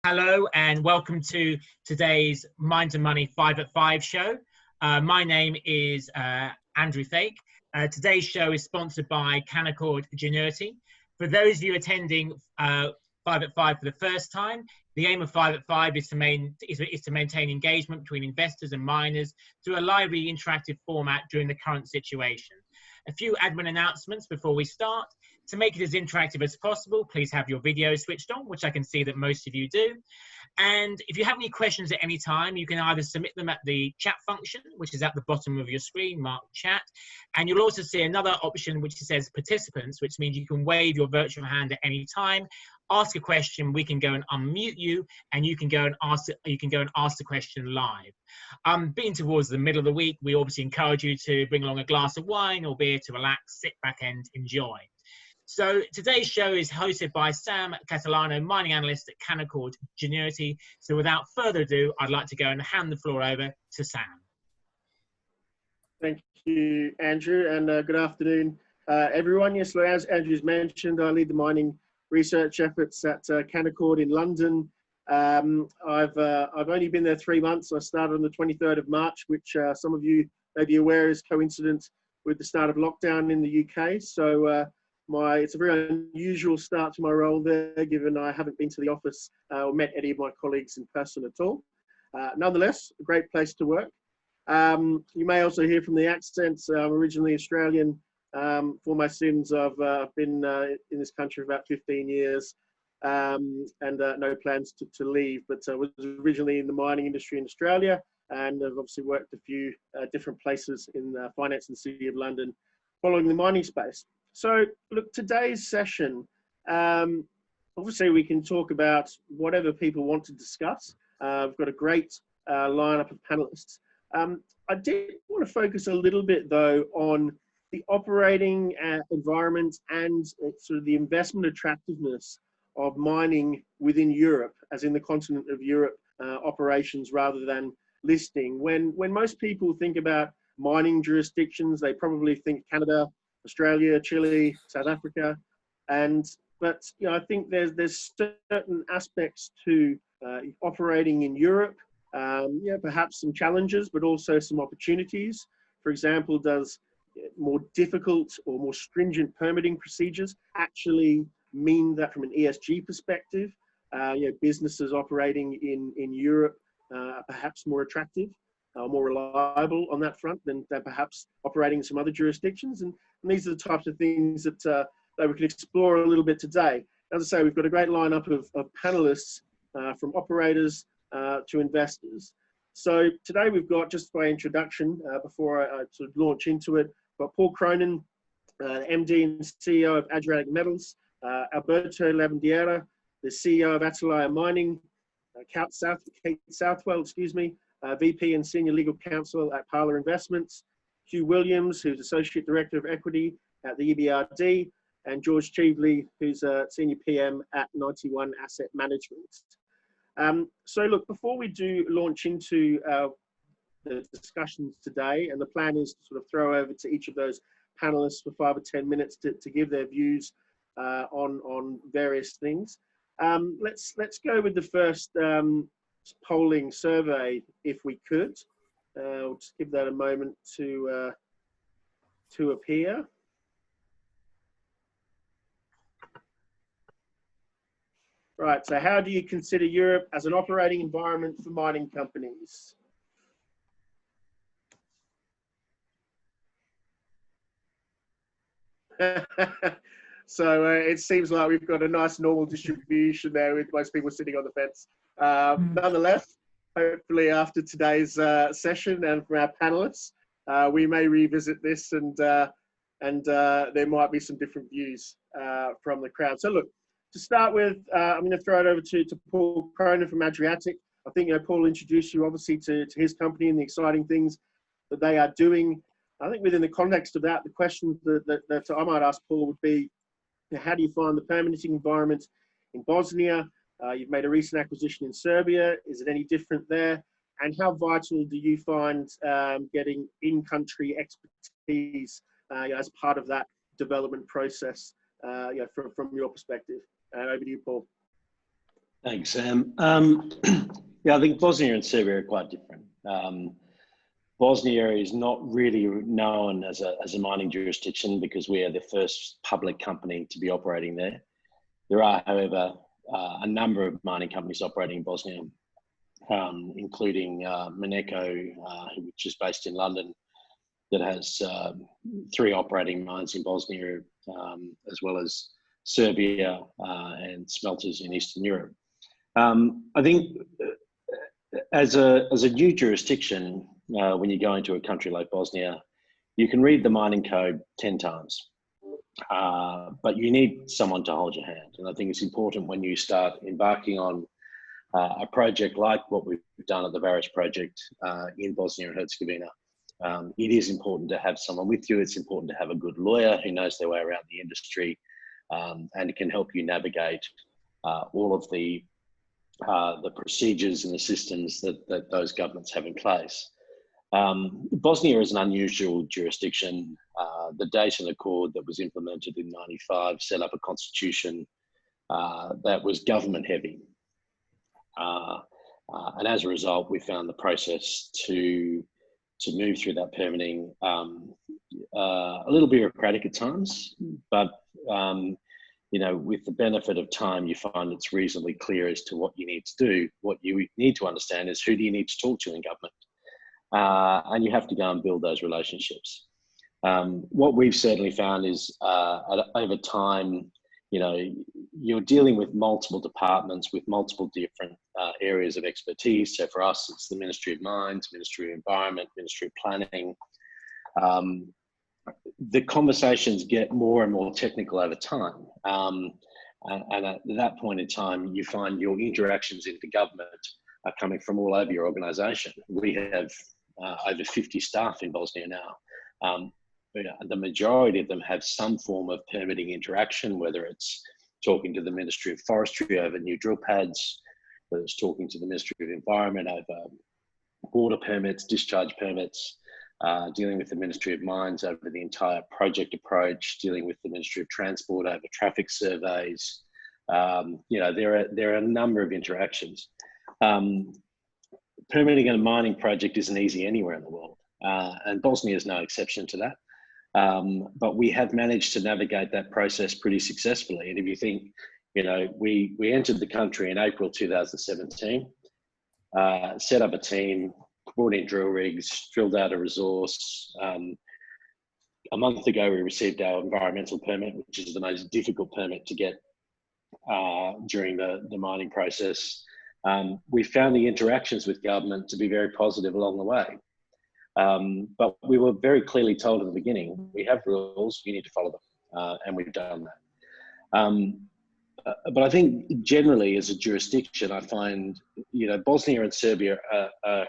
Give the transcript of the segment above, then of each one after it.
Hello and welcome to today's Mind and Money 5 at 5 show. My name is Andrew Fake. Today's show is sponsored by Canaccord Genuity. For those of you attending 5 at 5 for the first time, the aim of 5 at 5 is to maintain engagement between investors and miners through a lively interactive format during the current situation. A few admin announcements before we start. To make it as interactive as possible, please have your video switched on, which I can see that most of you do. And if you have any questions at any time, you can either submit them at the chat function, which is at the bottom of your screen, marked chat. And you'll also see another option which says participants, which means you can wave your virtual hand at any time, ask a question, we can go and unmute you, and you can go and ask the question live. Being towards the middle of the week, we obviously encourage you to bring along a glass of wine or beer to relax, sit back and enjoy. So today's show is hosted by Sam Catalano, mining analyst at Canaccord Genuity. So without further ado, I'd like to go and hand the floor over to Sam. Thank you, Andrew, and good afternoon, everyone. Yes, so as Andrew's mentioned, I lead the mining research efforts at Canaccord in London. I've only been there 3 months. I started on the 23rd of March, which some of you may be aware is coincident with the start of lockdown in the UK. So it's a very unusual start to my role there, given I haven't been to the office or met any of my colleagues in person at all. Nonetheless, a great place to work. You may also hear from the accents. I'm originally Australian. For my sins, I've been in this country for about 15 years and no plans to leave, but I was originally in the mining industry in Australia and I've obviously worked a few different places in finance in the City of London following the mining space. So look, today's session, obviously we can talk about whatever people want to discuss. We've got a great lineup of panelists. I did want to focus a little bit though on the operating environment and sort of the investment attractiveness of mining within Europe, as in the continent of Europe operations rather than listing. When most people think about mining jurisdictions, they probably think Canada, Australia, Chile, South Africa, but you know, I think there's certain aspects to operating in Europe. Yeah, perhaps some challenges, but also some opportunities. For example, does more difficult or more stringent permitting procedures actually mean that from an ESG perspective, you know, businesses operating in Europe are perhaps more attractive, more reliable on that front than perhaps operating in some other jurisdictions? And these are the types of things that we can explore a little bit today. As I say, we've got a great lineup of panelists from operators to investors. So today we've got, just by introduction, before I sort of launch into it, got Paul Cronin, MD and CEO of Adriatic Metals, Alberto Lavandeira, the CEO of Atalaya Mining, Kate Southwell, excuse me, VP and Senior Legal Counsel at Parlour Investments, Hugh Williams, who's Associate Director of Equity at the EBRD, and George Cheveley, who's a Senior PM at 91 Asset Management. So look, before we do launch into the discussions today, and the plan is to sort of throw over to each of those panelists for 5 or 10 minutes to give their views on various things. Let's go with the first polling survey, if we could. We'll just give that a moment to appear. Right, so how do you consider Europe as an operating environment for mining companies? So it seems like we've got a nice normal distribution there with most people sitting on the fence. Nonetheless, hopefully after today's session and from our panelists, we may revisit this and there might be some different views from the crowd. So look, to start with, I'm going to throw it over to Paul Cronin from Adriatic. I think, you know, Paul introduced you obviously to his company and the exciting things that they are doing. I think within the context of that, the question that I might ask Paul would be, how do you find the permitting environment in Bosnia? You've made a recent acquisition in Serbia. Is it any different there? And how vital do you find getting in-country expertise as part of that development process from your perspective? Over to you, Paul. Thanks, Sam. Yeah, I think Bosnia and Serbia are quite different. Bosnia is not really known as a mining jurisdiction because we are the first public company to be operating there. There are, however, a number of mining companies operating in Bosnia, including Maneko, which is based in London, that has 3 operating mines in Bosnia, as well as Serbia and smelters in Eastern Europe. I think as a new jurisdiction, when you go into a country like Bosnia, you can read the mining code 10 times, but you need someone to hold your hand. And I think it's important when you start embarking on a project like what we've done at the Vares project in Bosnia and Herzegovina. It is important to have someone with you. It's important to have a good lawyer who knows their way around the industry and can help you navigate all of the procedures and the systems that those governments have in place. Bosnia is an unusual jurisdiction. The Dayton Accord that was implemented in '95 set up a constitution that was government heavy. And as a result, we found the process to move through that permitting a little bureaucratic at times, but you know, with the benefit of time, you find it's reasonably clear as to what you need to do. What you need to understand is who do you need to talk to in government, and you have to go and build those relationships. What we've certainly found is over time, you know, you're dealing with multiple departments with multiple different areas of expertise. So for us, it's the Ministry of Mines, Ministry of Environment, Ministry of Planning. The conversations get more and more technical over time. And at that point in time, you find your interactions into government are coming from all over your organisation. We have over 50 staff in Bosnia now. The majority of them have some form of permitting interaction, whether it's talking to the Ministry of Forestry over new drill pads, whether it's talking to the Ministry of Environment over water permits, discharge permits, dealing with the Ministry of Mines over the entire project approach, dealing with the Ministry of Transport over traffic surveys. You know, there are a number of interactions. Permitting a mining project isn't easy anywhere in the world, and Bosnia is no exception to that. But we have managed to navigate that process pretty successfully. And if you think, you know, we entered the country in April 2017, set up a team, brought in drill rigs, drilled out a resource. A month ago, we received our environmental permit, which is the most difficult permit to get during the mining process. We found the interactions with government to be very positive along the way. But we were very clearly told at the beginning, we have rules, you need to follow them, and we've done that. But I think generally as a jurisdiction, I find, you know, Bosnia and Serbia are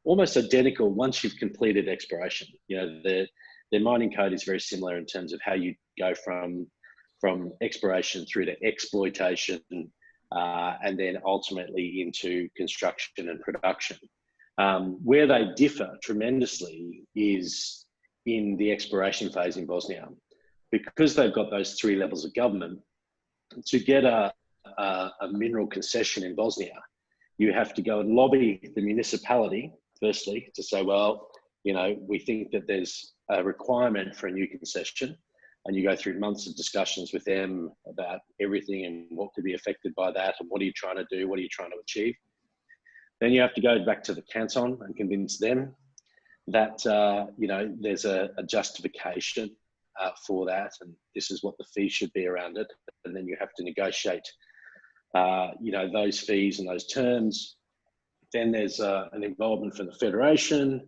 almost identical once you've completed exploration. You know, their mining code is very similar in terms of how you go from exploration through to exploitation, and then ultimately into construction and production. Where they differ tremendously is in the exploration phase in Bosnia. Because they've got those 3 levels of government, to get a mineral concession in Bosnia, you have to go and lobby the municipality, firstly, to say, well, you know, we think that there's a requirement for a new concession, and you go through months of discussions with them about everything and what could be affected by that, and what are you trying to do, what are you trying to achieve. Then you have to go back to the canton and convince them that, you know, there's a justification for that, and this is what the fee should be around it. And then you have to negotiate, you know, those fees and those terms. Then there's an involvement from the Federation.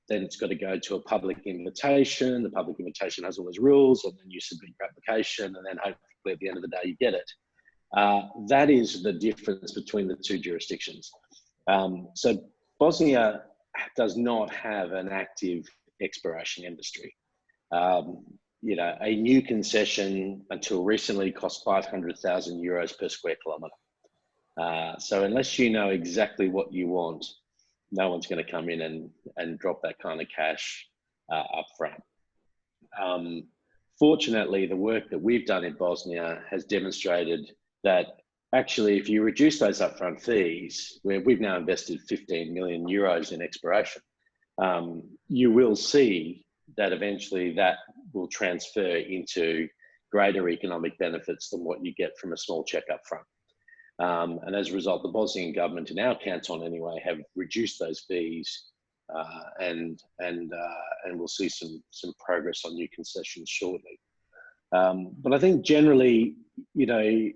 Then it's got to go to a public invitation. The public invitation has all those rules, and then you submit your application, and then hopefully at the end of the day you get it. That is the difference between the 2 jurisdictions. So Bosnia does not have an active exploration industry. You know, a new concession until recently cost 500,000 euros per square kilometre. So unless you know exactly what you want, no one's going to come in and drop that kind of cash up front. Fortunately, the work that we've done in Bosnia has demonstrated that actually, if you reduce those upfront fees, where we've now invested 15 million euros in exploration, you will see that eventually that will transfer into greater economic benefits than what you get from a small check up front. And as a result, the Bosnian government, in our canton anyway, have reduced those fees, and we'll see some progress on new concessions shortly. But I think generally, you know,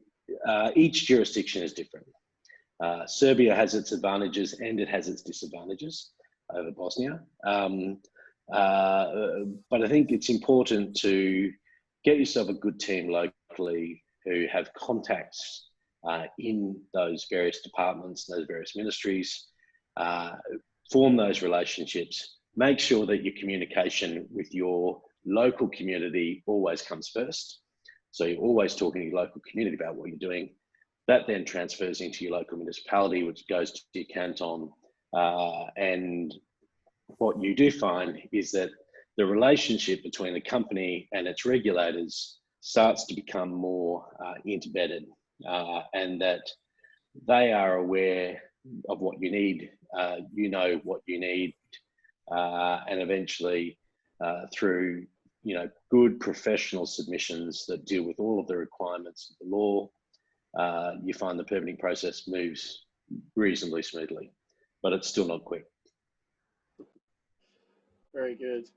each jurisdiction is different. Serbia has its advantages and it has its disadvantages over Bosnia. But I think it's important to get yourself a good team locally who have contacts in those various departments, those various ministries, form those relationships, make sure that your communication with your local community always comes first. So you're always talking to your local community about what you're doing. That then transfers into your local municipality, which goes to your canton. And what you do find is that the relationship between the company and its regulators starts to become more interbedded, and that they are aware of what you need, you know what you need, and eventually through, you know, good professional submissions that deal with all of the requirements of the law, you find the permitting process moves reasonably smoothly, but it's still not quick. Very good.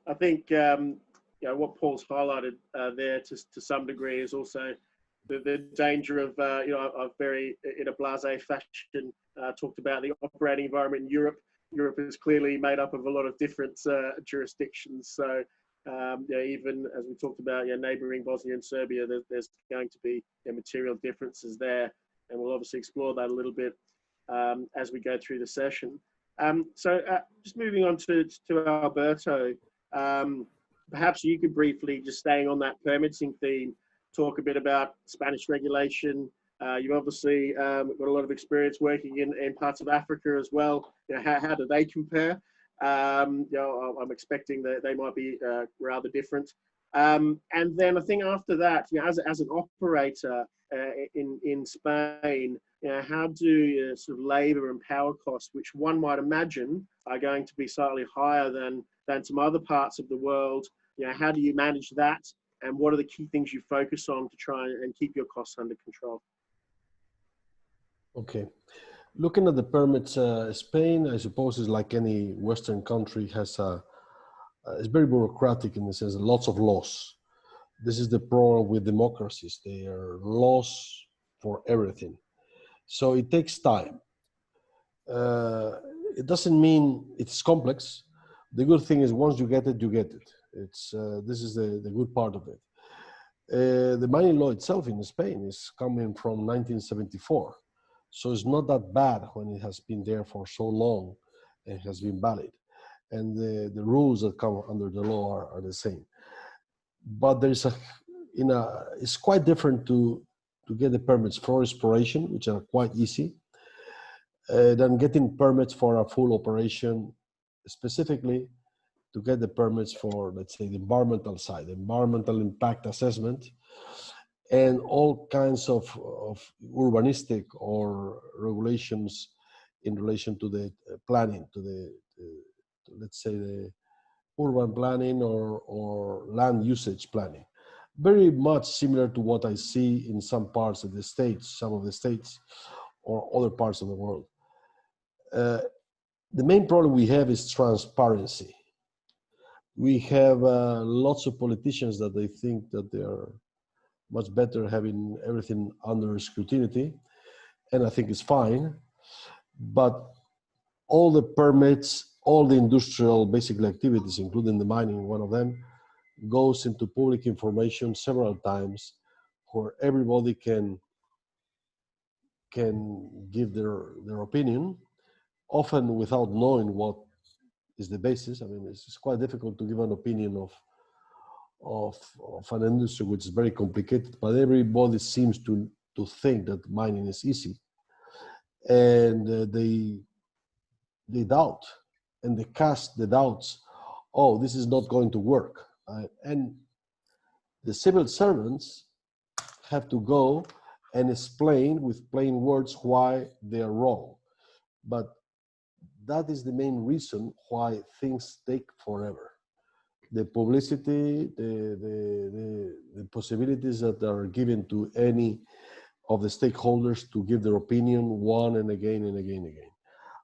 I think you know, what Paul's highlighted there to some degree is also the danger of you know, I've very in a blasé fashion talked about the operating environment in Europe. Europe is clearly made up of a lot of different jurisdictions. So you know, even as we talked about, you know, neighbouring Bosnia and Serbia, there's going to be, you know, material differences there, and we'll obviously explore that a little bit as we go through the session. So just moving on to Alberto, perhaps you could briefly, just staying on that permitting theme, talk a bit about Spanish regulation. You've obviously got a lot of experience working in parts of Africa as well. You know, how do they compare? You know, I'm expecting that they might be rather different. And then I think after that, you know, as an operator in Spain, you know, how do sort of labour and power costs, which one might imagine are going to be slightly higher than some other parts of the world, you know, how do you manage that? And what are the key things you focus on to try and keep your costs under control? Okay. Looking at the permits, Spain, I suppose, is like any Western country, has it's very bureaucratic in the sense that lots of laws. This is the problem with democracies. They are laws for everything. So it takes time. It doesn't mean it's complex. The good thing is once you get it, you get it. It's, this is the good part of it. The mining law itself in Spain is coming from 1974. So it's not that bad when it has been there for so long and has been valid. And the rules that come under the law are the same. But there's it's quite different to get the permits for exploration, which are quite easy, than getting permits for a full operation, specifically to get the permits for, let's say, the environmental side, the environmental impact assessment, and all kinds of urbanistic or regulations in relation to the planning, to let's say the urban planning or land usage planning. Very much similar to what I see in some parts of the States, some of the States, or other parts of the world. The main problem we have is transparency. We have lots of politicians that they think that they are much better having everything under scrutiny, and I think it's fine. But all the permits, all the industrial basically activities, including the mining, one of them, goes into public information several times where everybody can give their opinion, often without knowing what is the basis. I mean, it's quite difficult to give an opinion of an industry which is very complicated, but everybody seems to think that mining is easy. And they doubt, and they cast the doubts, oh, this is not going to work. And the civil servants have to go and explain with plain words why they are wrong. But that is the main reason why things take forever. The publicity, the possibilities that are given to any of the stakeholders to give their opinion one and again and again and again.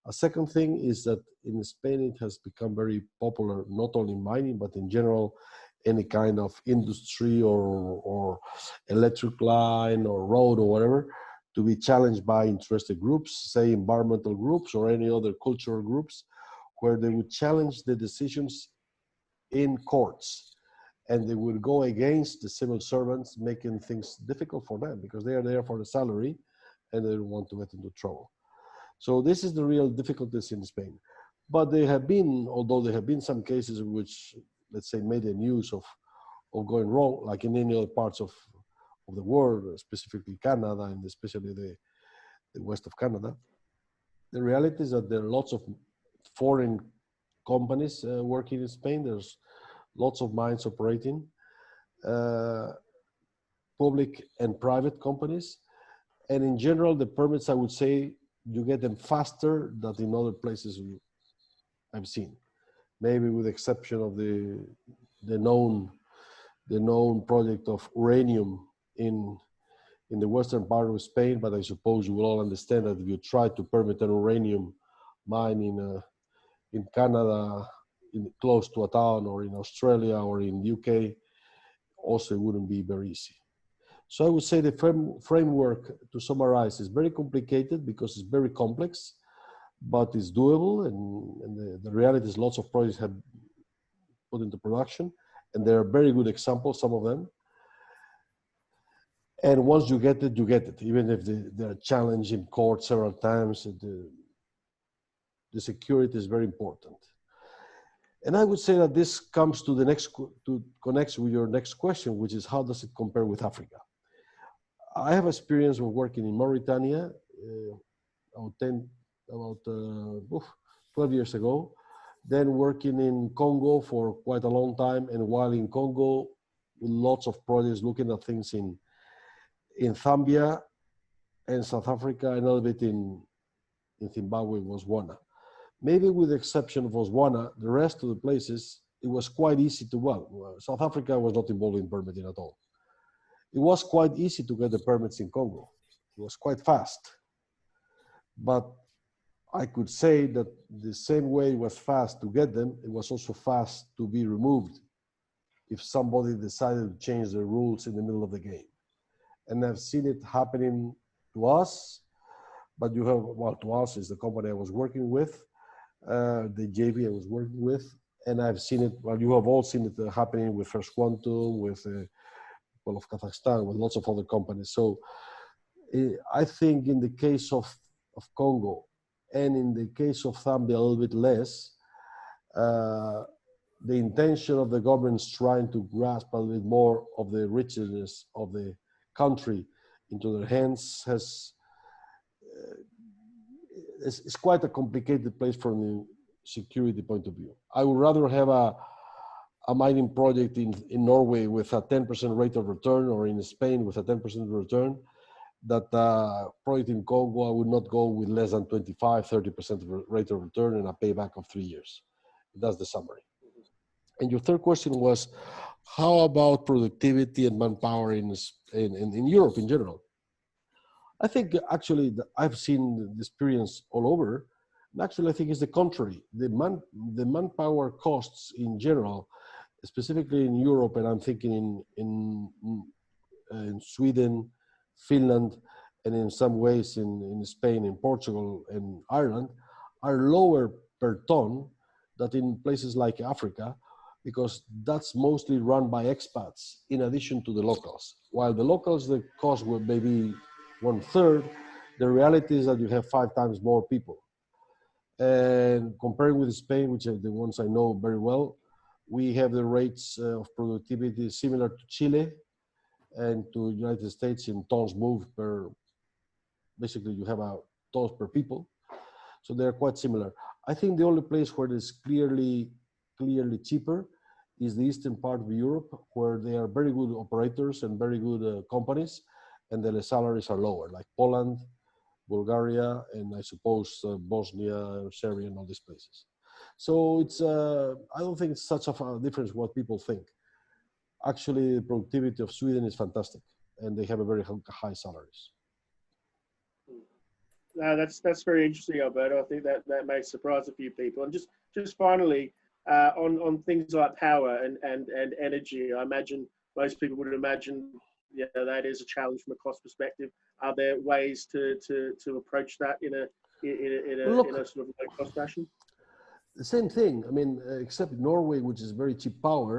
A second thing is that in Spain, it has become very popular, not only mining, but in general, any kind of industry or electric line or road or whatever, to be challenged by interested groups, say environmental groups or any other cultural groups, where they would challenge the decisions in courts, and they would go against the civil servants, making things difficult for them because they are there for the salary and they don't want to get into trouble. So this is the real difficulties in Spain. But there have been, although there have been some cases which, let's say, made the news of going wrong, like in any other parts of the world, specifically Canada and especially the west of Canada. The reality is that there are lots of foreign companies working in Spain. There's lots of mines operating, public and private companies. And in general, the permits, I would say, you get them faster than in other places I've seen. Maybe with the exception of the known project of uranium in the western part of Spain, but I suppose you will all understand that if you try to permit an uranium mine in Canada, close to a town, or in Australia or in UK, also it wouldn't be very easy. So I would say the framework, to summarize, is very complicated because it's very complex, but it's doable, and the reality is lots of projects have put into production, and there are very good examples, some of them. And once you get it, you get it, even if they're challenged in court several times. The security is very important. And I would say that this comes to the next, to connects with your next question, which is how does it compare with Africa? I have experience of working in Mauritania about 12 years ago, then working in Congo for quite a long time, and while in Congo, lots of projects looking at things in Zambia and South Africa, and a little bit in Zimbabwe, Botswana. Maybe with the exception of Botswana, the rest of the places, it was quite easy to, well, South Africa was not involved in permitting at all. It was quite easy to get the permits in Congo. It was quite fast. But I could say that the same way it was fast to get them, it was also fast to be removed if somebody decided to change the rules in the middle of the game. And I've seen it happening to us, but you have, well, to us is the company I was working with, the JV I was working with, and I've seen it, well, you have all seen it happening with First Quantum, with well, of Kazakhstan, with lots of other companies. So I think in the case of Congo, and in the case of Zambia a little bit less, the intention of the government is trying to grasp a little bit more of the richness of the country into their hands it's quite a complicated place from the security point of view. I would rather have a mining project in Norway with a 10% rate of return, or in Spain with a 10% return, that project in Congo, I would not go with less than 25, 30% rate of return and a payback of 3 years. That's the summary. And your third question was, how about productivity and manpower in Europe in general? I think actually I've seen the experience all over. And actually, I think it's the contrary. The manpower costs in general, specifically in Europe, and I'm thinking in Sweden, Finland, and in some ways in Spain, in Portugal, and Ireland, are lower per ton than in places like Africa, because that's mostly run by expats in addition to the locals. While the locals, the cost would maybe 1/3, the reality is that you have 5 times more people. And comparing with Spain, which are the ones I know very well, we have the rates of productivity similar to Chile and to United States in tons moved per, basically you have a tons per people. So they're quite similar. I think the only place where it's clearly cheaper is the eastern part of Europe, where they are very good operators and very good companies, and the salaries are lower, like Poland, Bulgaria, and I suppose Bosnia, Serbia, and all these places. So it's I don't think it's such a difference what people think. Actually, the productivity of Sweden is fantastic, and they have a very high salaries. No, that's very interesting, Alberto. I think that may surprise a few people. And just finally, on things like power and energy, I imagine most people would imagine, yeah, that is a challenge from a cost perspective. Are there ways to approach that in a sort of low cost fashion? The same thing. I mean, except Norway, which is very cheap power,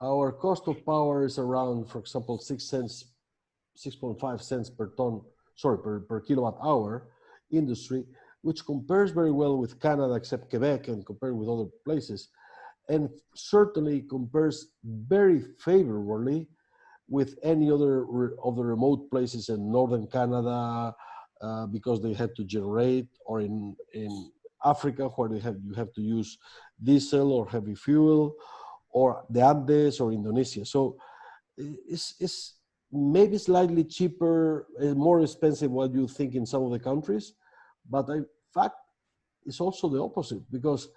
our cost of power is around, for example, 6.5 cents per ton, sorry, per kilowatt hour industry, which compares very well with Canada, except Quebec, and compared with other places, and certainly compares very favorably with any other of the remote places in northern Canada, because they have to generate, or in Africa, where you have to use diesel or heavy fuel, or the Andes or Indonesia. So it's maybe slightly cheaper, more expensive what you think in some of the countries, but in fact, it's also the opposite, because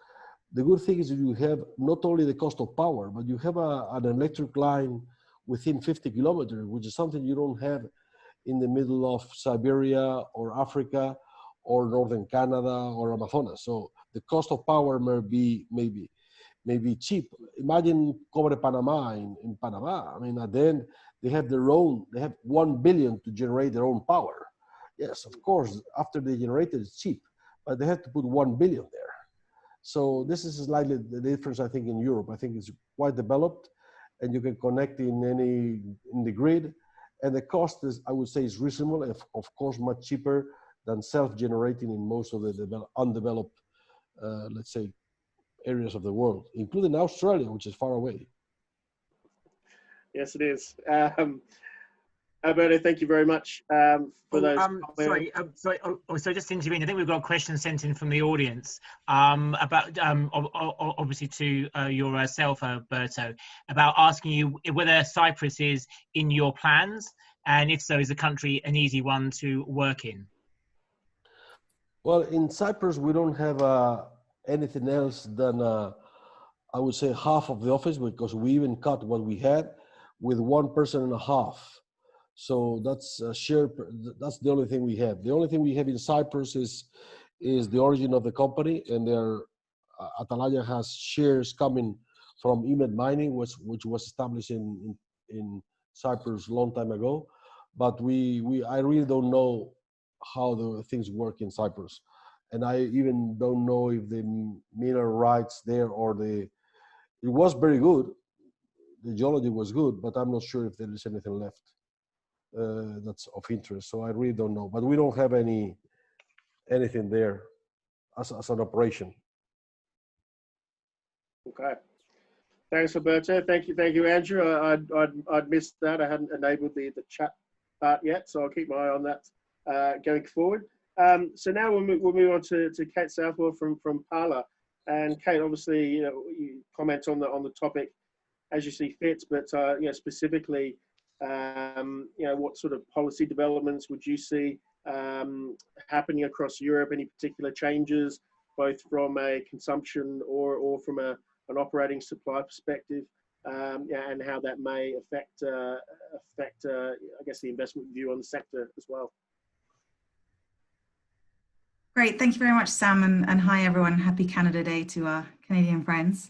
the good thing is that you have not only the cost of power, but you have an electric line within 50 kilometers, which is something you don't have in the middle of Siberia or Africa or northern Canada or Amazonas. So the cost of power may be cheap. Imagine Cobre Panama in Panama. I mean, at the end, they have 1 billion to generate their own power. Yes, of course, after they generate it, it's cheap, but they have to put 1 billion there. So this is slightly the difference, I think, in Europe. I think it's quite developed, and you can connect in the grid, and the cost is, I would say, is reasonable. Of course, much cheaper than self-generating in most of the undeveloped, let's say, areas of the world, including Australia, which is far away. Yes, it is. Alberto, thank you very much for those. Sorry, just to intervene, I think we've got a question sent in from the audience about, obviously to yourself, Alberto, about asking you whether Cyprus is in your plans, and if so, is the country an easy one to work in? Well, in Cyprus, we don't have anything else than, I would say, half of the office, because we even cut what we had with 1.5 persons. So that's shared. That's the only thing we have. The only thing we have in Cyprus is the origin of the company, and Atalaya has shares coming from EMEA Mining, which was established in Cyprus a long time ago. But I really don't know how the things work in Cyprus, and I even don't know if the mineral rights there it was very good. The geology was good, but I'm not sure if there is anything left that's of interest. So I really don't know, but we don't have anything there as an operation. Okay. Thanks, Alberto. Thank you, Andrew. I'd missed that. I hadn't enabled the chat part yet, so I'll keep my eye on that going forward. So now we'll move on to Kate Southwell from Parla. And Kate, obviously, you comment on the topic as you see fit, but specifically, what sort of policy developments would you see happening across Europe? Any particular changes, both from a consumption or from an operating supply perspective, and how that may affect I guess, the investment view on the sector as well? Great, thank you very much, Sam, and hi everyone. Happy Canada Day to our Canadian friends.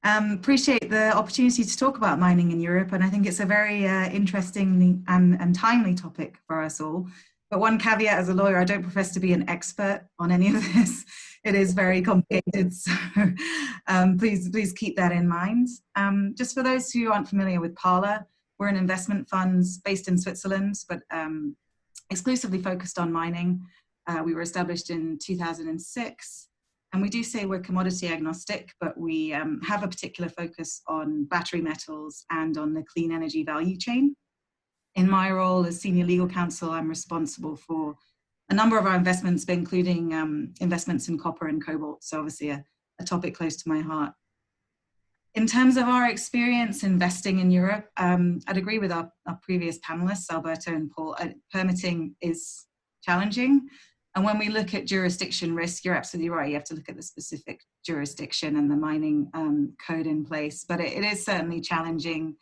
Appreciate the opportunity to talk about mining in Europe, and I think it's a very interesting and timely topic for us all. But one caveat as a lawyer, I don't profess to be an expert on any of this. It is very complicated, so please keep that in mind. Just for those who aren't familiar with Parla, we're an investment fund based in Switzerland, but exclusively focused on mining. We were established in 2006. And we do say we're commodity agnostic, but we have a particular focus on battery metals and on the clean energy value chain. In my role as senior legal counsel, I'm responsible for a number of our investments, including investments in copper and cobalt. So obviously a topic close to my heart. In terms of our experience investing in Europe, I'd agree with our previous panelists, Alberto and Paul. Permitting is challenging. And when we look at jurisdiction risk, you're absolutely right. You have to look at the specific jurisdiction and the mining code in place. But it is certainly challenging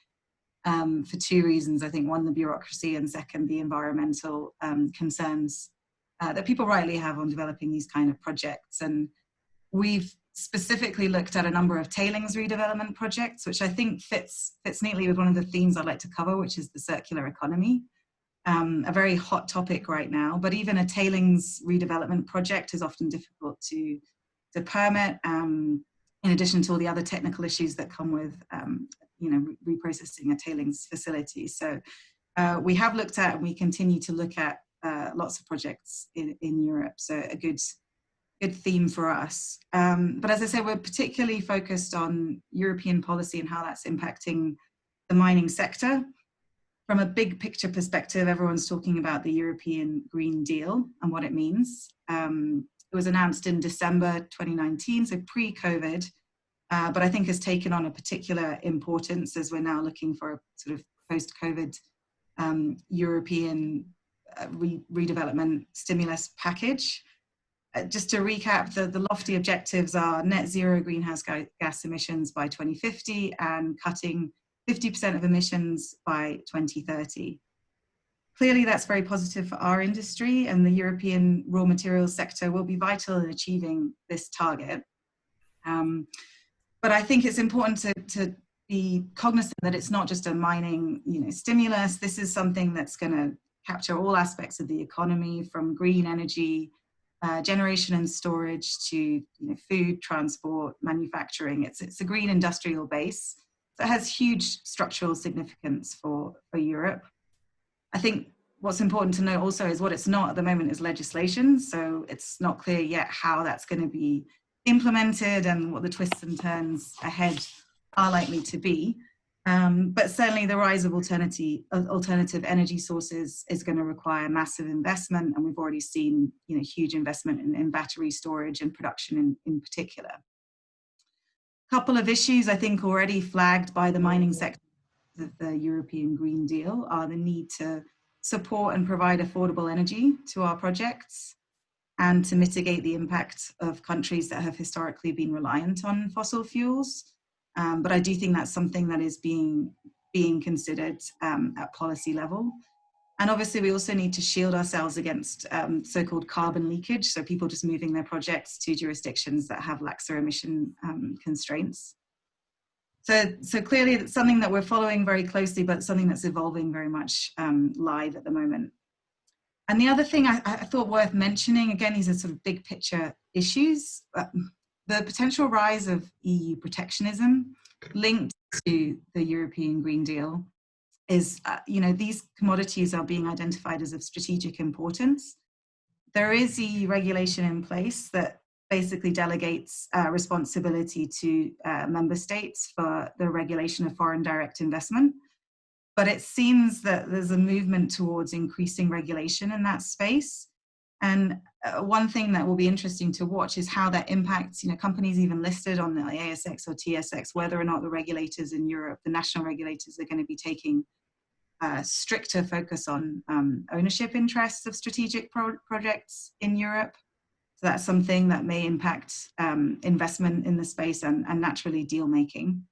for two reasons. I think one, the bureaucracy, and second, the environmental concerns that people rightly have on developing these kind of projects. And we've specifically looked at a number of tailings redevelopment projects, which I think fits neatly with one of the themes I'd like to cover, which is the circular economy. A very hot topic right now, but even a tailings redevelopment project is often difficult to permit, in addition to all the other technical issues that come with reprocessing a tailings facility. So we have looked at, and we continue to look at lots of projects in Europe, so a good theme for us. But as I said, we're particularly focused on European policy and how that's impacting the mining sector. From a big picture perspective, everyone's talking about the European Green Deal and what it means. It was announced in December 2019, so pre-COVID, but I think has taken on a particular importance as we're now looking for a sort of post-COVID European redevelopment stimulus package. Just to recap, the lofty objectives are net zero greenhouse gas emissions by 2050 and cutting 50% of emissions by 2030. Clearly, that's very positive for our industry, and the European raw materials sector will be vital in achieving this target. But I think it's important to be cognizant that it's not just a mining stimulus. This is something that's going to capture all aspects of the economy, from green energy, generation and storage, to food, transport, manufacturing. It's a green industrial base that has huge structural significance for Europe. I think what's important to note also is what it's not at the moment is legislation. So it's not clear yet how that's going to be implemented and what the twists and turns ahead are likely to be. But certainly the rise of alternative energy sources is going to require massive investment. And we've already seen huge investment in battery storage and production in particular. Couple of issues I think already flagged by the mining sector of the European Green Deal are the need to support and provide affordable energy to our projects and to mitigate the impact of countries that have historically been reliant on fossil fuels. But I do think that's something that is being considered at policy level. And obviously we also need to shield ourselves against so-called carbon leakage, so people just moving their projects to jurisdictions that have laxer emission constraints. So clearly it's something that we're following very closely, but something that's evolving very much live at the moment. And the other thing I thought worth mentioning, again, these are sort of big picture issues, the potential rise of EU protectionism linked to the European Green Deal is, these commodities are being identified as of strategic importance. There is EU regulation in place that basically delegates responsibility to member states for the regulation of foreign direct investment. But it seems that there's a movement towards increasing regulation in that space. And one thing that will be interesting to watch is how that impacts, companies even listed on the ASX or TSX, whether or not the regulators in Europe, the national regulators, are going to be taking stricter focus on ownership interests of strategic projects in Europe. So that's something that may impact investment in the space and naturally deal making.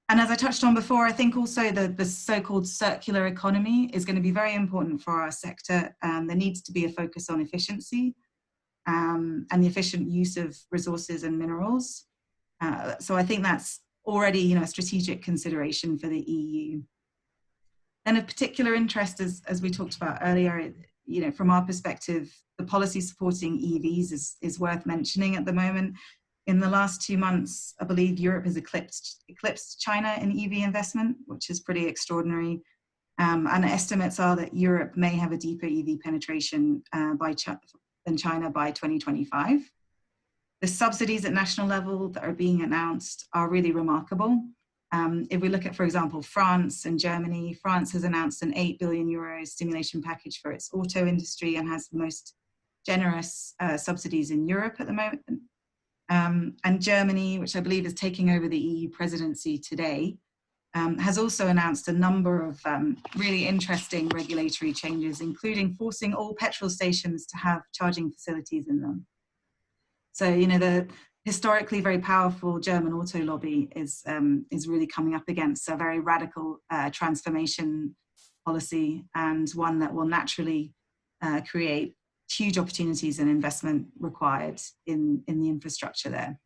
And as I touched on before, I think also the so-called circular economy is going to be very important for our sector. There needs to be a focus on efficiency and the efficient use of resources and minerals. So I think that's already a strategic consideration for the EU. And of particular interest, as we talked about earlier, from our perspective, the policy supporting EVs is worth mentioning at the moment. In the last 2 months, I believe Europe has eclipsed China in EV investment, which is pretty extraordinary. And estimates are that Europe may have a deeper EV penetration than China by 2025. The subsidies at national level that are being announced are really remarkable. If we look at, for example, France and Germany, France has announced an 8 billion euro stimulation package for its auto industry and has the most generous subsidies in Europe at the moment. And Germany, which I believe is taking over the EU presidency today, has also announced a number of really interesting regulatory changes, including forcing all petrol stations to have charging facilities in them. So, you know, the historically very powerful German auto lobby is really coming up against a very radical transformation policy, and one that will naturally create huge opportunities and investment required in the infrastructure there.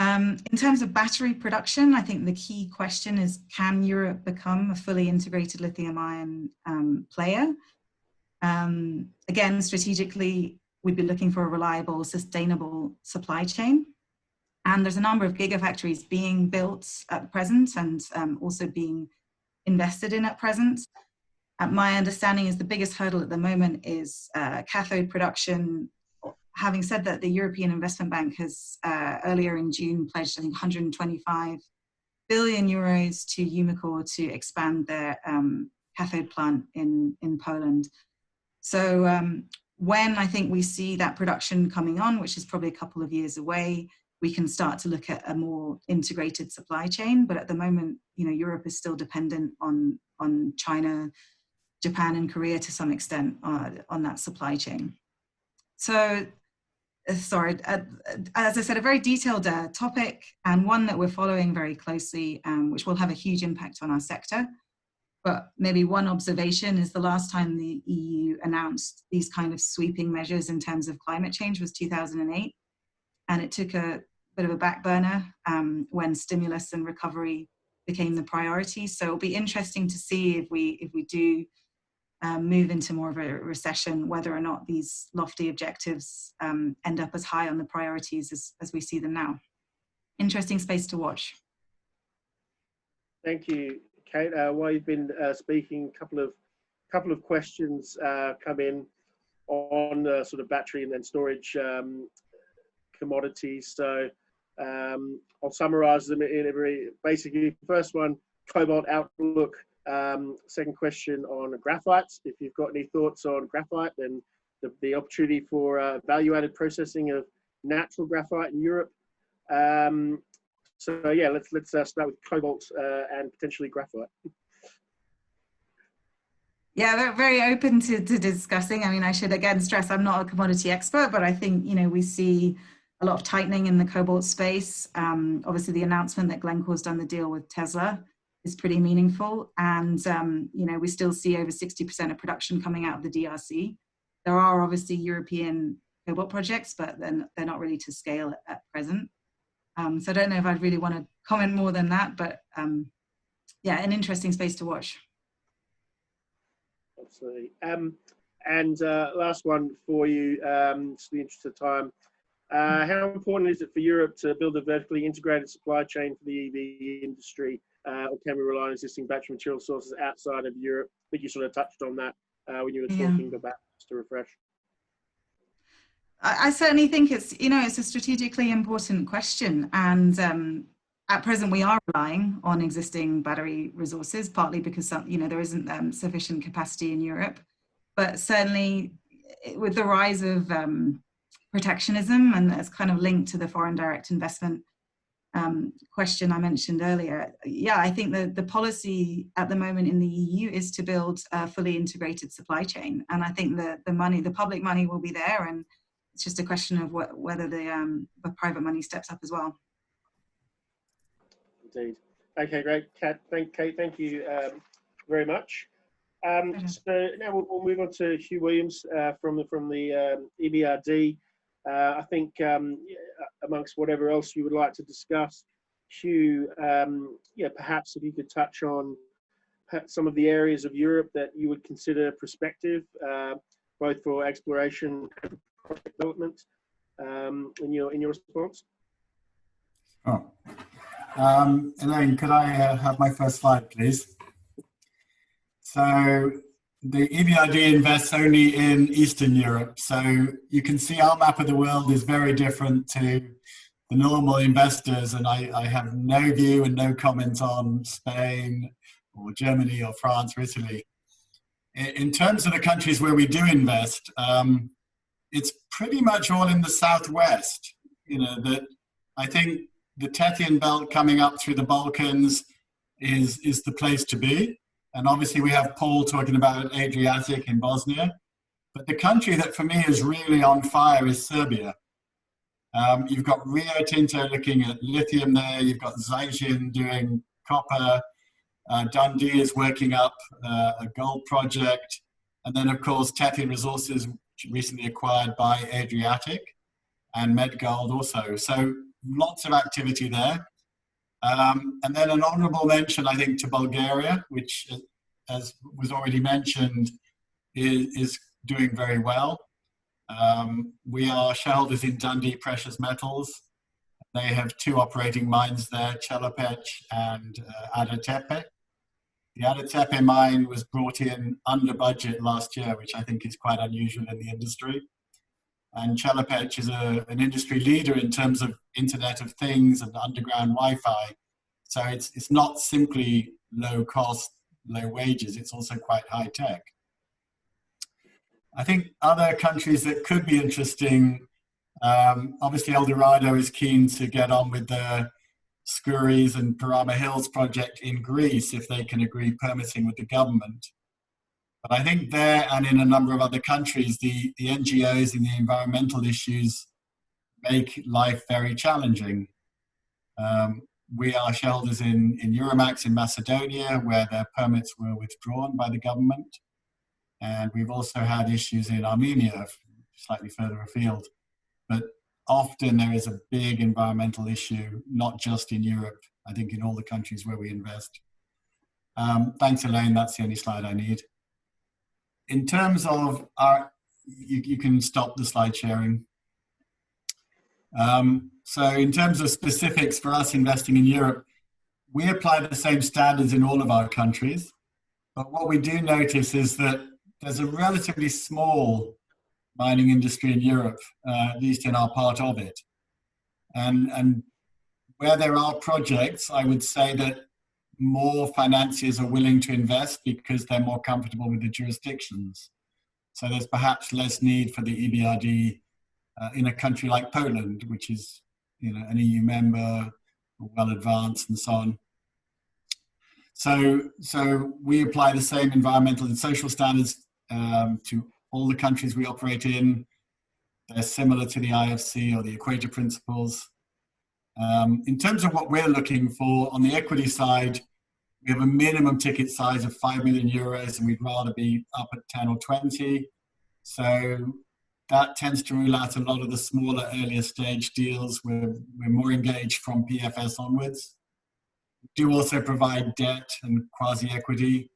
In terms of battery production, I think the key question is, can Europe become a fully integrated lithium-ion player? Again, strategically, we'd be looking for a reliable, sustainable supply chain. And there's a number of gigafactories being built at present and also being invested in at present. My understanding is the biggest hurdle at the moment is cathode production. Having said that, the European Investment Bank has earlier in June pledged, I think, 125 billion euros to Umicore to expand their cathode plant in Poland. So when I think we see that production coming on, which is probably a couple of years away, we can start to look at a more integrated supply chain. But at the moment, you know, Europe is still dependent on China, Japan, and Korea to some extent on that supply chain. So, sorry, as I said, a very detailed topic, and one that we're following very closely, which will have a huge impact on our sector. But maybe one observation is the last time the EU announced these kind of sweeping measures in terms of climate change was 2008. And it took a bit of a back burner when stimulus and recovery became the priority. So it'll be interesting to see if we do move into more of a recession, whether or not these lofty objectives end up as high on the priorities as we see them now. Interesting space to watch. Thank you, Kate. While you've been speaking, a couple of questions come in on sort of battery and then storage commodities. So I'll summarize them in a very basically. First one, cobalt outlook. Second question on graphite. If you've got any thoughts on graphite, then the opportunity for value-added processing of natural graphite in Europe. So yeah, let's start with cobalt and potentially graphite. Yeah, we're very open to discussing. I mean, I should again stress I'm not a commodity expert, but I think, you know, we see a lot of tightening in the cobalt space. Obviously, the announcement that Glencore's done the deal with Tesla is pretty meaningful. And, you know, we still see over 60% of production coming out of the DRC. There are obviously European cobalt projects, but then they're not really to scale at present. So I don't know if I'd really want to comment more than that, but yeah, an interesting space to watch. Absolutely. And last one for you, just in the interest of time. How important is it for Europe to build a vertically integrated supply chain for the EV industry? Or can we rely on existing battery material sources outside of Europe? I think you sort of touched on that when you were talking about, just to refresh. I certainly think it's, you know, it's a strategically important question. And at present, we are relying on existing battery resources, partly because, you know, there isn't sufficient capacity in Europe. But certainly with the rise of protectionism, and that's kind of linked to the foreign direct investment question I mentioned earlier. Yeah, I think the policy at the moment in the EU is to build a fully integrated supply chain. And I think the public money will be there, and it's just a question of whether the private money steps up as well. Indeed. Okay, great. Kate, thank you very much. So now we'll move on to Hugh Williams from the EBRD. I think amongst whatever else you would like to discuss, Hugh, yeah, perhaps if you could touch on some of the areas of Europe that you would consider prospective, both for exploration and project development, in your response. Oh, Elaine, could I have my first slide, please? So the EBRD invests only in Eastern Europe. So you can see our map of the world is very different to the normal investors. And I have no view and no comment on Spain or Germany or France or Italy. In terms of the countries where we do invest, it's pretty much all in the Southwest. that I think the Tethyan belt coming up through the Balkans is the place to be. And obviously we have Paul talking about Adriatic in Bosnia. But the country that for me is really on fire is Serbia. You've got Rio Tinto looking at lithium there. You've got Zijin doing copper. Dundee is working up a gold project. And then, of course, Tethyan Resources, recently acquired by Adriatic, and Medgold also. So lots of activity there. And then an honorable mention, I think, to Bulgaria, which, as was already mentioned, is doing very well. We are shareholders in Dundee Precious Metals. They have two operating mines there, Chelopech and Adriatic. The Adriatic mine was brought in under budget last year, which I think is quite unusual in the industry. And Chelopech is an industry leader in terms of Internet of Things and underground Wi-Fi. So it's not simply low cost, low wages, it's also quite high tech. I think other countries that could be interesting, obviously El Dorado is keen to get on with the Skouries and Parama Hills project in Greece if they can agree permitting with the government. But I think there and in a number of other countries, the NGOs and the environmental issues make life very challenging. We are shareholders in Euramax in Macedonia, where their permits were withdrawn by the government. And we've also had issues in Armenia, slightly further afield. But often there is a big environmental issue, not just in Europe, I think in all the countries where we invest. Thanks, Elaine, that's the only slide I need. In terms of you can stop the slide sharing. So in terms of specifics for us investing in Europe, we apply the same standards in all of our countries. But what we do notice is that there's a relatively small mining industry in Europe, at least in our part of it. And where there are projects, I would say that more financiers are willing to invest because they're more comfortable with the jurisdictions. So there's perhaps less need for the EBRD in a country like Poland, which is an EU member, well advanced and so on. So we apply the same environmental and social standards to all the countries we operate in. They're similar to the IFC or the Equator Principles. In terms of what we're looking for, on the equity side, we have a minimum ticket size of 5 million euros, and we'd rather be up at 10 or 20. So that tends to rule out a lot of the smaller, earlier stage deals. We're more engaged from PFS onwards. We do also provide debt and quasi-equity.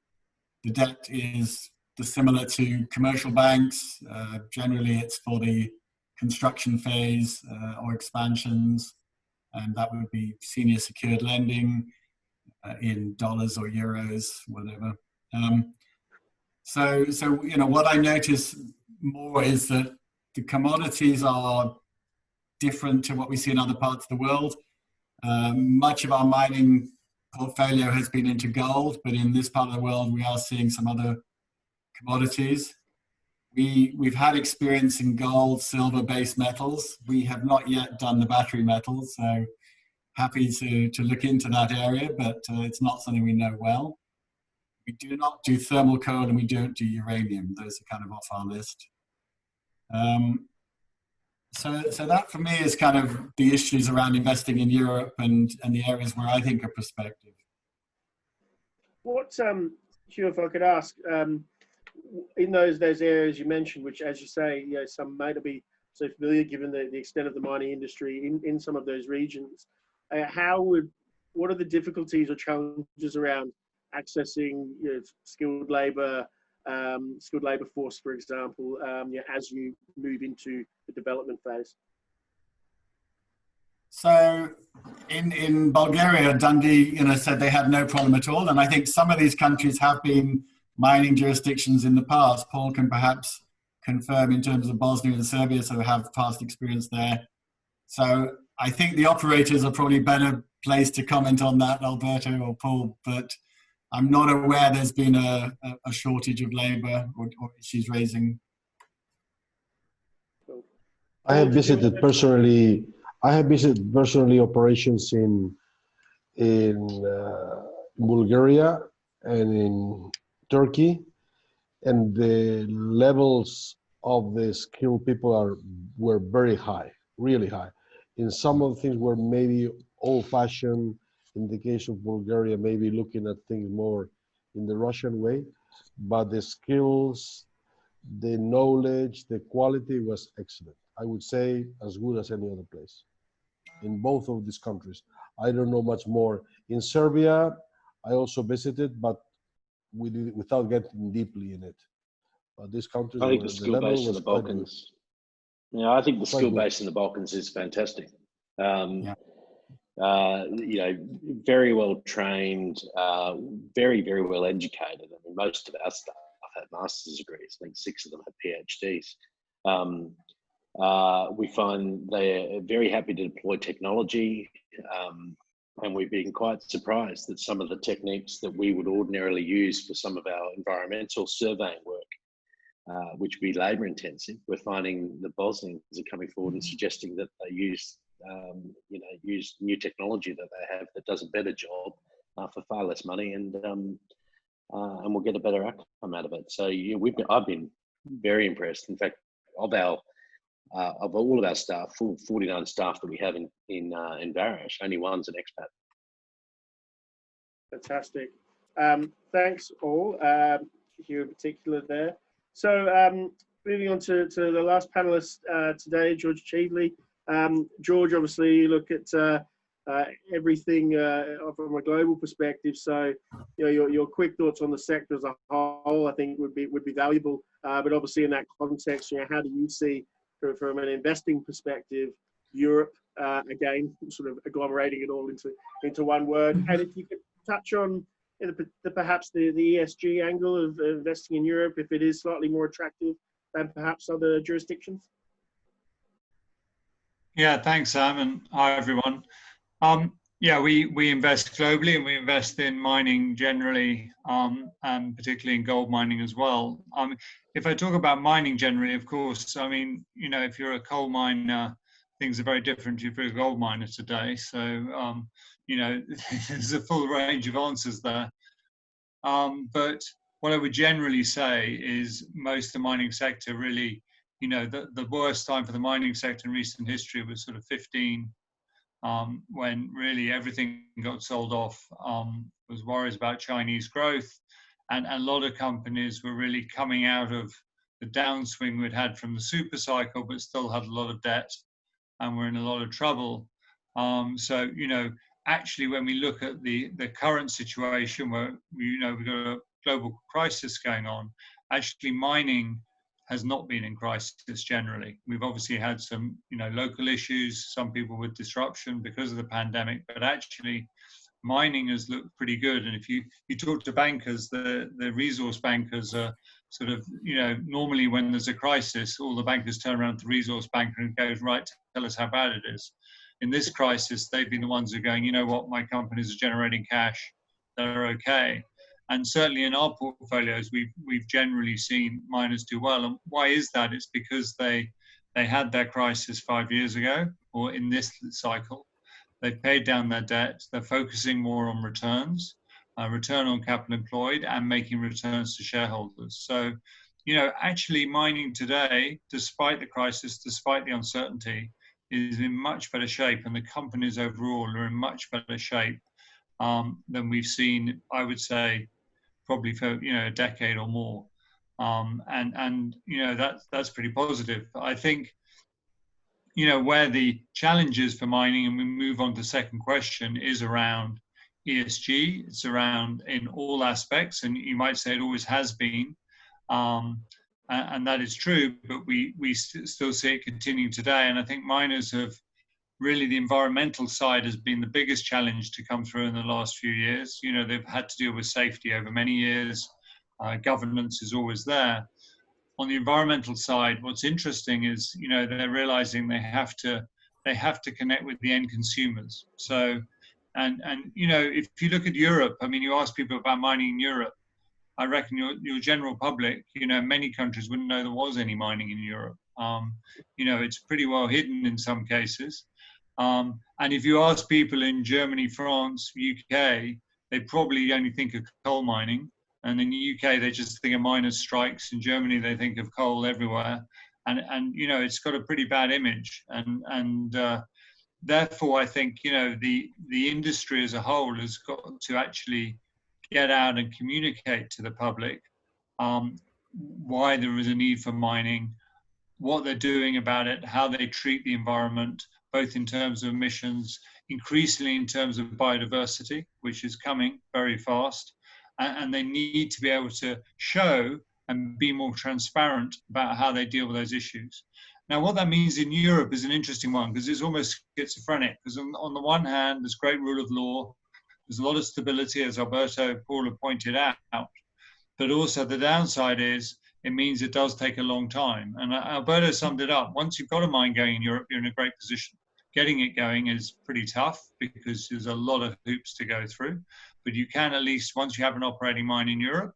The debt is similar to commercial banks. Generally, it's for the construction phase or expansions, and that would be senior secured lending in dollars or euros, whatever. So what I notice more is that the commodities are different to what we see in other parts of the world. Much of our mining portfolio has been into gold, but in this part of the world, we are seeing some other commodities. We've had experience in gold, silver, base metals. We have not yet done the battery metals, so happy to look into that area, but it's not something we know well. We do not do thermal coal and we don't do uranium. Those are kind of off our list. So that for me is kind of the issues around investing in Europe and the areas where I think are prospective. What, Hugh, if I could ask, in those areas you mentioned, which, as you say, some may not be so familiar given the extent of the mining industry in some of those regions, what are the difficulties or challenges around accessing skilled labor force, for example, as you move into the development phase? So in Bulgaria, Dundee said they had no problem at all, and I think some of these countries have been mining jurisdictions in the past. Paul can perhaps confirm in terms of Bosnia and Serbia, so have past experience there. So I think the operators are probably better placed to comment on that, Alberto or Paul, but I'm not aware there's been a shortage of labour or issues raising. I have visited personally I have visited personally operations in Bulgaria and in Turkey, and the levels of the skilled people were very high, really high. In some of the things were maybe old-fashioned. In the case of Bulgaria, maybe looking at things more in the Russian way, but the skills, the knowledge, the quality was excellent. I would say as good as any other place in both of these countries. I don't know much more. In Serbia, I also visited, but without getting deeply in it. But these countries, I think the skill base in the Balkans. Yeah, I think the skill base in the Balkans is fantastic. You know, very well trained, very, very well educated. I mean, most of our staff have master's degrees. I think 6 of them have PhDs. We find they're very happy to deploy technology, and we've been quite surprised that some of the techniques that we would ordinarily use for some of our environmental surveying work, which would be labour intensive, we're finding the Bosnians are coming forward and suggesting that they use new technology that they have that does a better job for far less money, and we'll get a better outcome out of it. So I've been very impressed. In fact, of all of our staff, 49 staff that we have in Varosh, only one's an expat. Fantastic. Thanks all, you in particular there. So moving on to the last panelist today, George Cheveley. George, obviously you look at everything from a global perspective. So, you know, your quick thoughts on the sector as a whole, I think would be valuable. But obviously in that context, you know, how do you see from an investing perspective, Europe, again, sort of agglomerating it all into one word. And if you could touch on perhaps the ESG angle of investing in Europe, if it is slightly more attractive than perhaps other jurisdictions. Yeah, thanks, Sam, and hi, everyone. Yeah, we invest globally, and we invest in mining generally, and particularly in gold mining as well. If I talk about mining generally, of course, I mean, you know, if you're a coal miner, things are very different if you're a gold miner today. So, you know, there's a full range of answers there. But what I would generally say is most of the mining sector really, you know, the worst time for the mining sector in recent history was sort of 15, when really everything got sold off. Was worries about Chinese growth, and a lot of companies were really coming out of the downswing we'd had from the super cycle, but still had a lot of debt and were in a lot of trouble. So, you know, actually when we look at the current situation where, you know, we've got a global crisis going on, actually mining has not been in crisis generally. We've obviously had some, you know, local issues, some people with disruption because of the pandemic, but actually mining has looked pretty good. And if you talk to bankers, the resource bankers are sort of, you know, normally when there's a crisis, all the bankers turn around to the resource banker and goes, right, tell us how bad it is. In this crisis, they've been the ones who are going, you know what, my companies are generating cash, they're okay. And certainly in our portfolios, we've generally seen miners do well. And why is that? It's because they had their crisis 5 years ago, or in this cycle. They've paid down their debt. They're focusing more on returns, return on capital employed, and making returns to shareholders. So, you know, actually mining today, despite the crisis, despite the uncertainty, is in much better shape, and the companies overall are in much better shape than we've seen, I would say, probably for, you know, a decade or more. And you know, that's pretty positive. I think, you know, where the challenges for mining, and we move on to the second question, is around ESG. It's around in all aspects, and you might say it always has been. And that is true, but we still see it continuing today. And I think miners have really, the environmental side has been the biggest challenge to come through in the last few years. You know, they've had to deal with safety over many years. Governance is always there. On the environmental side, what's interesting is, you know, they're realizing they have to connect with the end consumers. So, and you know, if you look at Europe, I mean, you ask people about mining in Europe, I reckon your general public, you know, many countries wouldn't know there was any mining in Europe. You know, it's pretty well hidden in some cases. And if you ask people in Germany, France, UK, they probably only think of coal mining. And in the UK, they just think of miners' strikes. In Germany, they think of coal everywhere. And you know, it's got a pretty bad image. And therefore, I think, you know, the industry as a whole has got to actually get out and communicate to the public why there is a need for mining, what they're doing about it, how they treat the environment, both in terms of emissions, increasingly in terms of biodiversity, which is coming very fast. And they need to be able to show and be more transparent about how they deal with those issues. Now, what that means in Europe is an interesting one, because it's almost schizophrenic, because on the one hand, there's great rule of law, there's a lot of stability, as Alberto Paula pointed out, but also the downside is it means it does take a long time. And Alberto summed it up. Once you've got a mine going in Europe, you're in a great position. Getting it going is pretty tough because there's a lot of hoops to go through, but you can at least, once you have an operating mine in Europe,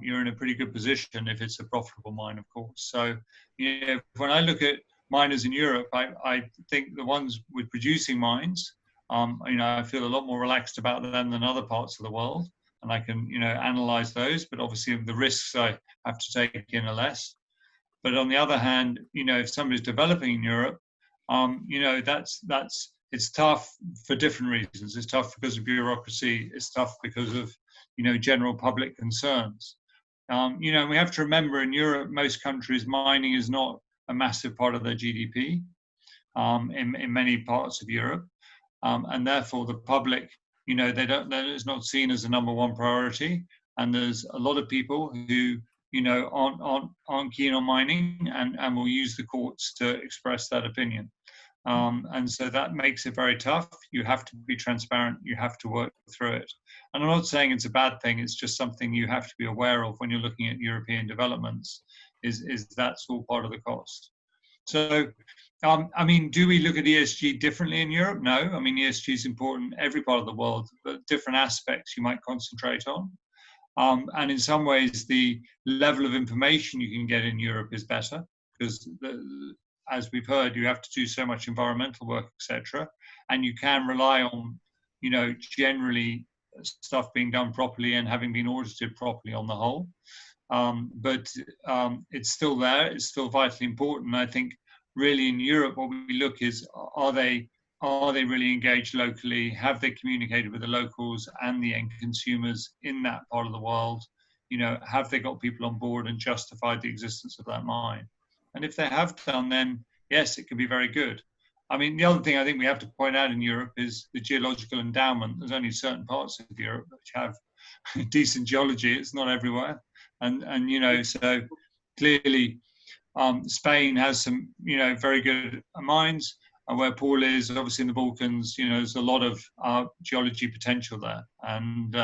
you're in a pretty good position if it's a profitable mine, of course. So, you know, when I look at miners in Europe, I think the ones with producing mines, you know, I feel a lot more relaxed about them than other parts of the world, and I can, you know, analyze those, but obviously the risks I have to take in are less. But on the other hand, you know, if somebody's developing in Europe, you know, it's tough for different reasons. It's tough because of bureaucracy. It's tough because of, you know, general public concerns. You know, we have to remember in Europe, most countries, mining is not a massive part of their GDP in many parts of Europe. And therefore the public, you know, it's not seen as a #1 priority. And there's a lot of people who, you know, aren't keen on mining and will use the courts to express that opinion. And so that makes it very tough. You have to be transparent. You have to work through it. And I'm not saying it's a bad thing. It's just something you have to be aware of when you're looking at European developments, is that's all part of the cost. So, I mean, do we look at ESG differently in Europe? No. I mean, ESG is important in every part of the world, but different aspects you might concentrate on. And in some ways, the level of information you can get in Europe is better because, as we've heard, you have to do so much environmental work, etc. And you can rely on, you know, generally stuff being done properly and having been audited properly on the whole. But it's still there. It's still vitally important. I think really in Europe, what we look is, are they really engaged locally? Have they communicated with the locals and the end consumers in that part of the world? You know, have they got people on board and justified the existence of that mine? And if they have done, then yes, it can be very good. I mean, the other thing I think we have to point out in Europe is the geological endowment. There's only certain parts of Europe which have decent geology. It's not everywhere. And you know, so clearly Spain has some, you know, very good mines. And where Paul is, obviously in the Balkans, you know, there's a lot of geology potential there. And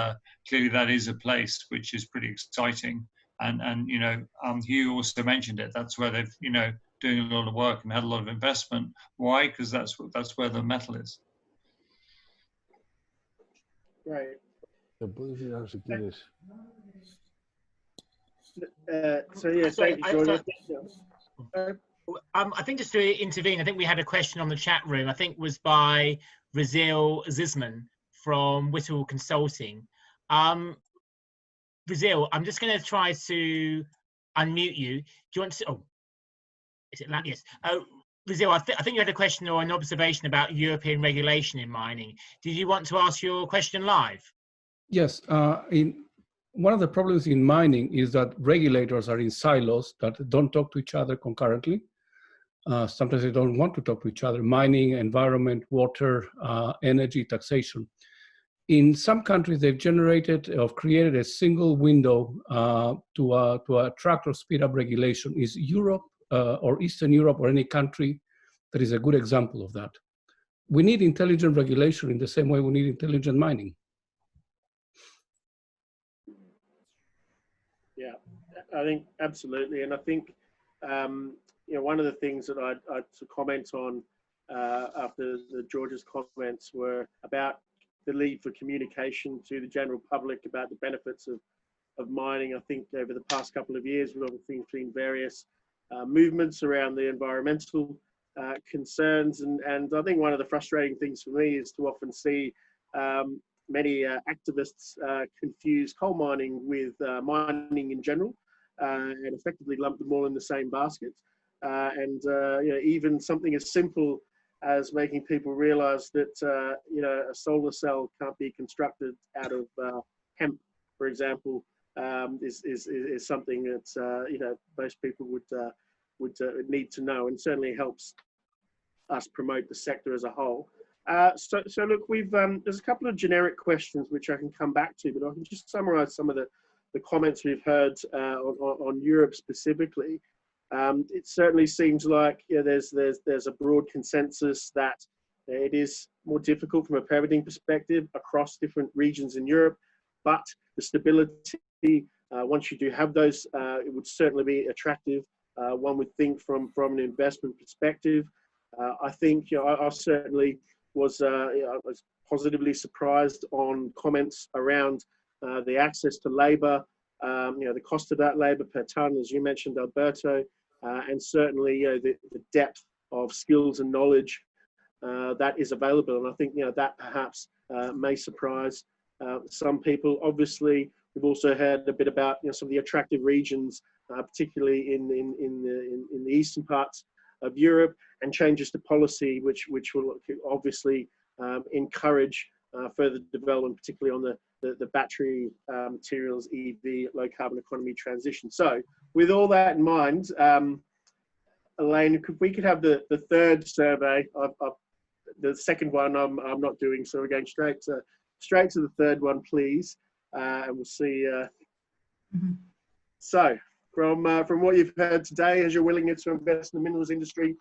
clearly that is a place which is pretty exciting. And you know, Hugh also mentioned it. That's where they've, you know, doing a lot of work and had a lot of investment. Why? Because that's where the metal is. Right. So yeah, thank you, George. I think just to intervene, I think we had a question on the chat room. I think it was by Brazil Zisman from Whittle Consulting. Brazil, I'm just going to try to unmute you. Do you want to? Oh, is it that? Yes. Brazil, I think you had a question or an observation about European regulation in mining. Did you want to ask your question live? Yes. One of the problems in mining is that regulators are in silos that don't talk to each other concurrently. Sometimes they don't want to talk to each other. Mining, environment, water, energy, taxation. In some countries, they've created a single window to attract or speed up regulation. Is Europe or Eastern Europe or any country that is a good example of that? We need intelligent regulation in the same way we need intelligent mining. Yeah, I think absolutely. And I think, you know, one of the things that I'd comment on after George's comments were about the need for communication to the general public about the benefits of mining. I think over the past couple of years, we've obviously seen various movements around the environmental concerns, and I think one of the frustrating things for me is to often see many activists confuse coal mining with mining in general, and effectively lump them all in the same basket. And you know, even something as simple as making people realise that you know, a solar cell can't be constructed out of hemp, for example, is something that you know, most people would need to know, and certainly helps us promote the sector as a whole. So look, we've there's a couple of generic questions which I can come back to, but I can just summarise some of the comments we've heard on Europe specifically. It certainly seems like, yeah, there's a broad consensus that it is more difficult from a permitting perspective across different regions in Europe, but the stability, once you do have those, it would certainly be attractive. One would think from an investment perspective. I think, you know, I certainly was positively surprised on comments around the access to labour, you know, the cost of that labour per tonne, as you mentioned, Alberto, and certainly, you know, the depth of skills and knowledge that is available. And I think, you know, that perhaps may surprise some people. Obviously, we've also heard a bit about, you know, some of the attractive regions, particularly in the eastern parts of Europe, and changes to policy which will obviously encourage further development, particularly on the battery materials, EV, low carbon economy transition. So with all that in mind, Elaine, if we could have the third survey, the second one I'm not doing, so we're going straight to the third one, please, and we'll see. So from what you've heard today, has your willingness to invest in the minerals industry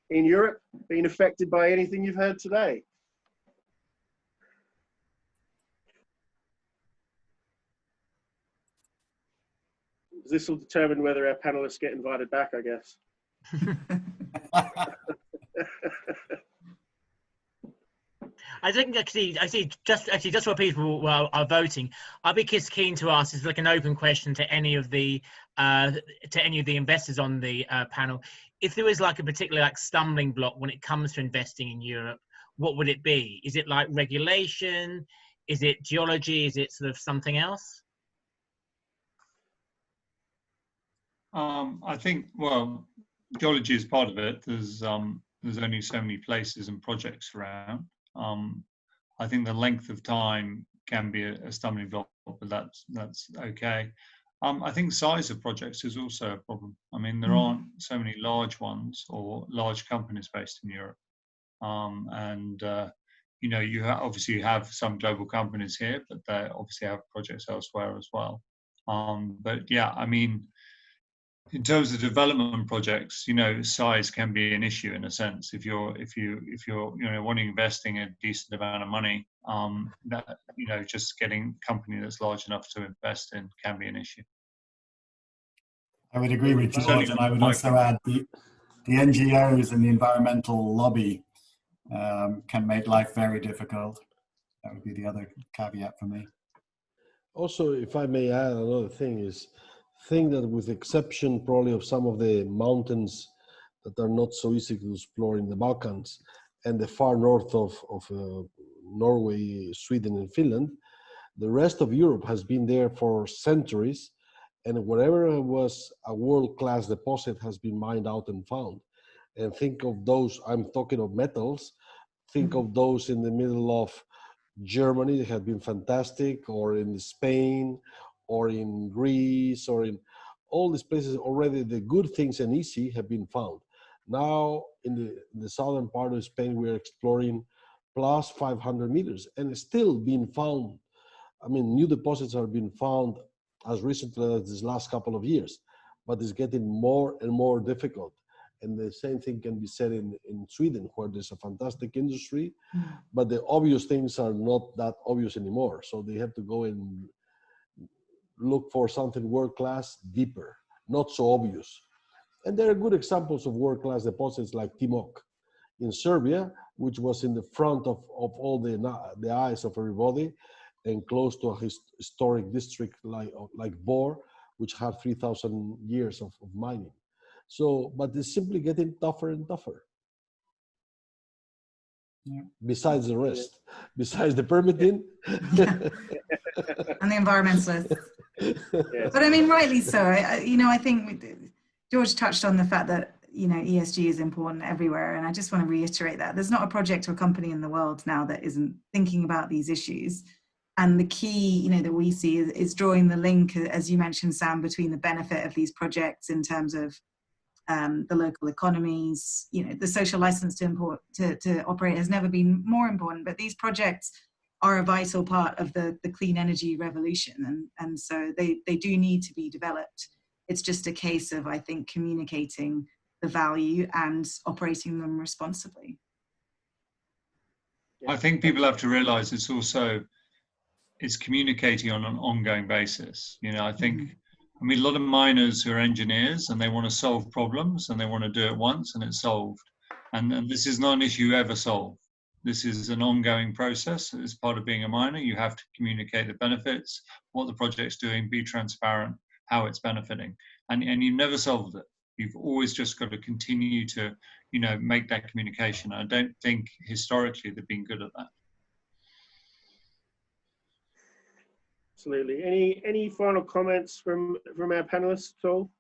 in Europe been affected by anything you've heard today? This will determine whether our panelists get invited back, I guess. I think actually just for people are voting, I'd be keen to ask, is like an open question to any of the investors on the panel. If there was like a particular like stumbling block when it comes to investing in Europe, what would it be? Is it like regulation? Is it geology? Is it sort of something else? I think, well, geology is part of it. There's only so many places and projects around. I think the length of time can be a stumbling block, but that's okay. I think size of projects is also a problem. I mean, there aren't so many large ones or large companies based in Europe, and you know, you obviously have some global companies here, but they obviously have projects elsewhere as well. But yeah, I mean, in terms of development projects, you know, size can be an issue in a sense. If you're you know, wanting investing a decent amount of money, that, you know, just getting a company that's large enough to invest in can be an issue. I would agree with George, and I would also add the NGOs and the environmental lobby can make life very difficult. That would be the other caveat for me. Also, if I may add, another thing is, think that with exception probably of some of the mountains that are not so easy to explore in the Balkans and the far north of Norway, Sweden and Finland, the rest of Europe has been there for centuries, and whatever was a world-class deposit has been mined out and found. And think of those, I'm talking of metals, think of those in the middle of Germany that have been fantastic, or in Spain, or in Greece, or in all these places. Already the good things and easy have been found. Now in the southern part of Spain, we're exploring plus 500 meters and it's still being found. I mean, new deposits are being found as recently as this last couple of years, but it's getting more and more difficult. And the same thing can be said in Sweden, where there's a fantastic industry, but the obvious things are not that obvious anymore. So they have to go and look for something world-class, deeper, not so obvious. And there are good examples of world-class deposits like Timok in Serbia, which was in the front of all the eyes of everybody, and close to a historic district like Bor, which had 3,000 years of mining. So, but it's simply getting tougher and tougher. besides the rest, besides the permitting. And the environmentalists. But I mean, rightly so. I think George touched on the fact that, ESG is important everywhere. And I just want to reiterate that. There's not a project or company in the world now that isn't thinking about these issues. And the key, that we see is drawing the link, as you mentioned, Sam, between the benefit of these projects in terms of the local economies. The social license to operate has never been more important, but these projects are a vital part of the clean energy revolution. And so they do need to be developed. It's just a case of, I think, communicating the value and operating them responsibly. I think people have to realize it's communicating on an ongoing basis. I think, a lot of miners who are engineers and they want to solve problems and they want to do it once and it's solved. And this is not an issue you ever solve. This is an ongoing process. As part of being a miner, you have to communicate the benefits, what the project's doing, be transparent, how it's benefiting. And you've never solved it. You've always just got to continue to, make that communication. I don't think historically they've been good at that. Absolutely. Any final comments from our panelists at all?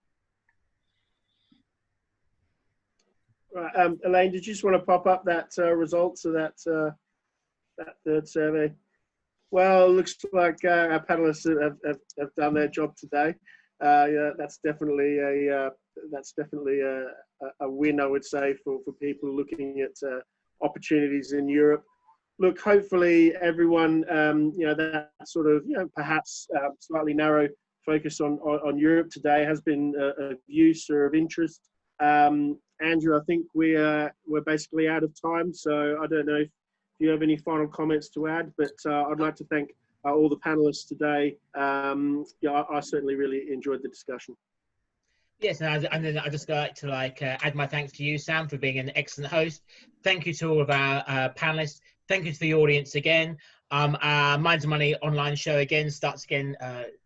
Right, Elaine, did you just want to pop up that results of that third survey? Well, it looks like our panelists have done their job today. That's definitely a win, I would say, for people looking at opportunities in Europe. Look, hopefully everyone, that sort of, perhaps slightly narrow focus on Europe today has been of use or of interest. Andrew, I think we're basically out of time, so I don't know if you have any final comments to add, but I'd like to thank all the panelists today. I certainly really enjoyed the discussion. Yes, and then I'd just like to add my thanks to you, Sam, for being an excellent host. Thank you to all of our panelists. Thank you to the audience again. Our Minds and Money online show again starts again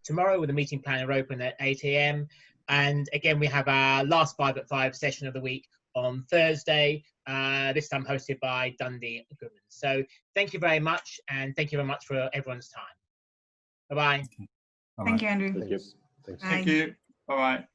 tomorrow with the meeting planner open at 8 AM. And again, we have our last 5 at 5 session of the week on Thursday, this time hosted by Dundee Goodman. So thank you very much, and thank you very much for everyone's time. Bye-bye. Thank you, Andrew. Thank you. Bye. Thank you. Bye-bye.